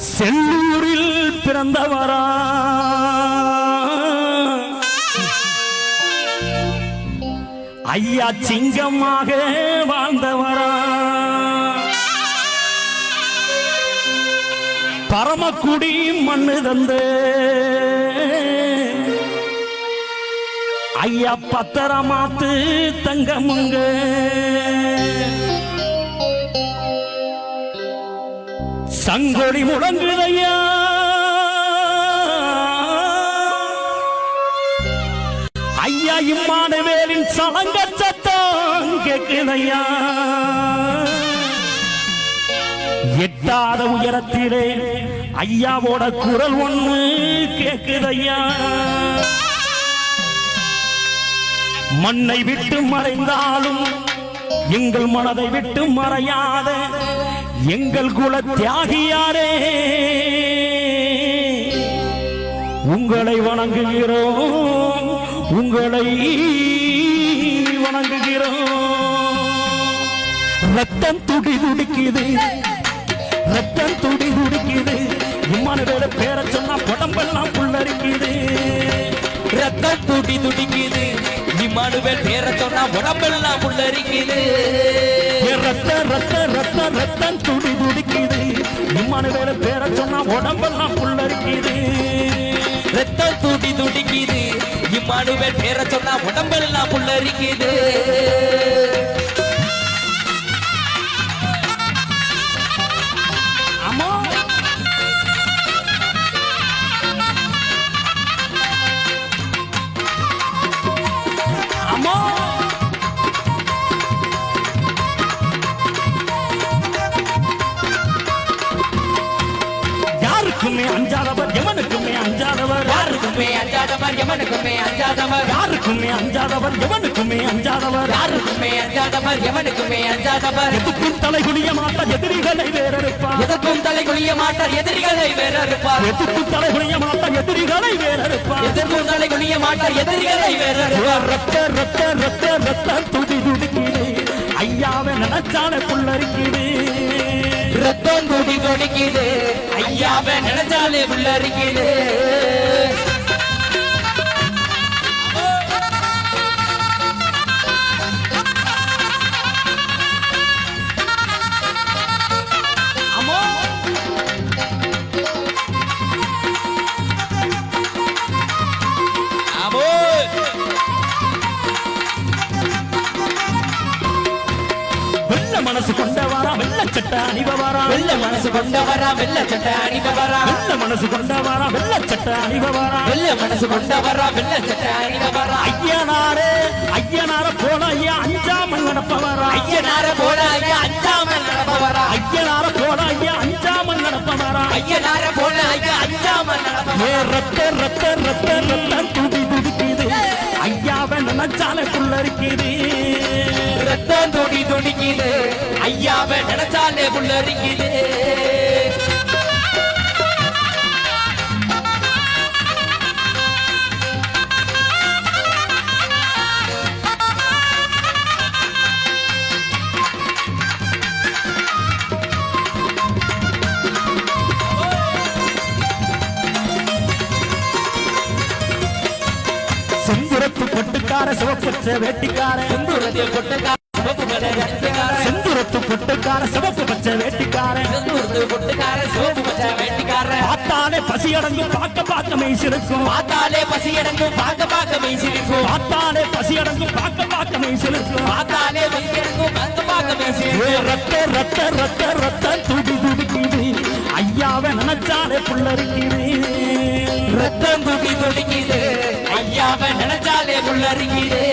செல்லூரில் பிறந்தவரா ஐயா சிங்கமாக வாழ்ந்தவரா பரமக்குடி மண்ணு தந்து ஐயா பத்திரமாத்து தங்கமுங்க சங்கொடி முழங்குதையா ஐயா இம்மானுவேலின் சலங்க சத்தம் கேட்குதையா எட்டாத உயரத்திலே ஐயாவோட குரல் ஒண்ணு கேட்குதையா மண்ணை விட்டு மறைந்தாலும் எங்கள் மனதை விட்டு மறையாத எங்கள் குல தியாகியாரே உங்களை வணங்குகிறோம் உங்களை வணங்குகிறோம் ரத்தம் துடி துடிக்குது ரத்தம் துடி துடிக்குது இம்மானுவேல் பேரை சொன்னா உடம்பெல்லாம் புல்லரிக்குது ரத்தம் துடி துடிக்குது இம்மானுவேல் பேரை சொன்னா உடம்பெல்லாம் புல்லரிக்குது ரத்த ரத்த ரத்த ரத்தம் துடி துடிக்குது இம்மானுவேல் பேரை சொன்னா உடம்பெல்லாம் புல்லரிக்குது ரத்தம் துடி துடிக்குது இம்மானுவேல் பேரை சொன்னா உடம்பெல்லாம் புல்லரிக்குது அஞ்சாதவர் எவனுக்குமே அஞ்சாதவர் யாருக்குமே அஞ்சாதவர் எவனுக்குமே அஞ்சாதவர் யாருக்குமே அஞ்சாதவர் எவனுக்குமே அஞ்சாதவர் யாருக்குமே அஞ்சாதவர் எவனுக்குமே அஞ்சாதவர் எதுக்கும் தலை குனிய மாட்டார் எதிரிகளை வேறறுப்பார் எதுக்கும் தலை குனிய மாட்டார் எதிரிகளை வேறறுப்பார் எதுக்கும் தலை குனிய மாட்டார் எதிரிகளை வேறறுப்பார் எதுக்கும் தலை குனிய மாட்டார் எதிரிகளை வேறறுப்பார் ரத்த ரத்த ரத்த ரத்த துடி துடிக்குது ஐயாவை நினைச்சால புல்லரிக்குது ரத்தம் துடி துடிக்குது ஐயாவை நினைச்சாலே புல்லரிக்குது மனசு கொண்டவரா வெள்ளச்சட்ட அணிபவரா வெள்ள மனசு கொண்டவரா வெள்ளச்சட்ட அணிபவரா வெள்ள மனசு கொண்டவரா வெள்ளச்சட்ட அணிபவரா வெள்ள மனசு கொண்டவரா வெள்ளச்சட்ட அணிபவரா ஐயனாரே ஐயனார போல ஐயா அஞ்சாமல் நடப்பவரா ஐயனார போல ஐயா அஞ்சாமல் நடப்பவரா ஐயனார போல ஐயா அஞ்சாமல் நடப்பவரா ஐயனார போல ஐயா அஞ்சாமல் நடப்பவரா ரத்த ரத்த ரத்த ரத்த துடி துடிக்குது ஐயாவை நினைச்சாலே புல்லரிக்குது ரத்தம் துடி துடிக்குது ஐயாவை நினைச்சாலே புல்லரிக்குது செந்துரத்து பொட்டுக்கார சிவப்பற்ற வேட்டிக்கார செந்துரத்தில் பொட்டுக்கார சிவப்பு பச்சை வேட்டிக்கார செந்துரத்து பொட்டுக்கார சிவப்பு பச்சை வேட்டிக்கார செந்துரத்து பொட்டுக்கார சிவப்பு பச்சை வேட்டிக்கார பார்த்தாலே பசியடங்கும் பார்க்க மெய்சிருக்கும் பார்த்தாலே பசியடங்கும் பார்க்க மெய்சிருக்கும் பார்த்தாலே பசியடங்கும் பார்க்க மெய்சிருக்கும் பார்த்தாலே பசியடங்கும் பார்க்க மெய்சிருக்கும் ரத்த ரத்த ரத்த ரத்த துடி துடிக்குது ஐயாவை நினைச்சாலே புல்லரிக்குது ரத்தம் துடி துடிக்குது ஐயாவை நினைச்சாலே புல்லரிக்குது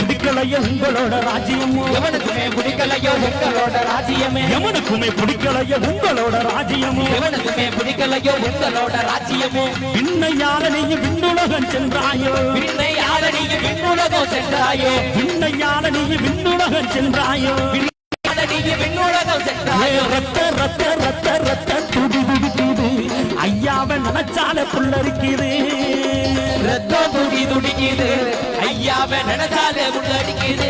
பிடிக்கலையோ உங்களோட ராஜ்யமோ எவனுக்குமே பிடிக்கலையோ உங்களோட ராஜ்யமே எவனுக்குமே பிடிக்கலையோ உங்களோட ராஜ்யமோ எவனுக்குமே பிடிக்கலையோ உங்களோட ராஜ்யமே விண்ணையால நீங்க விண்ணுலகம் சென்றாயோ விண்ணை ஆள நீங்க விண்ணுலகம் சென்றாயோ விண்ணையால நீங்க விண்ணுலகம் சென்றாயோ ஆள நீங்க விண்ணுலகம் சென்றாயோ ரத்த ரத்த ரத்த ரத்த துடி துடிக்குது ஐயாவை நினைச்சாலே புல்லரிக்குது ரத்தம் துடி துடிக்குது ஐயாவை நினைச்சாலே உள்ளடிக்குது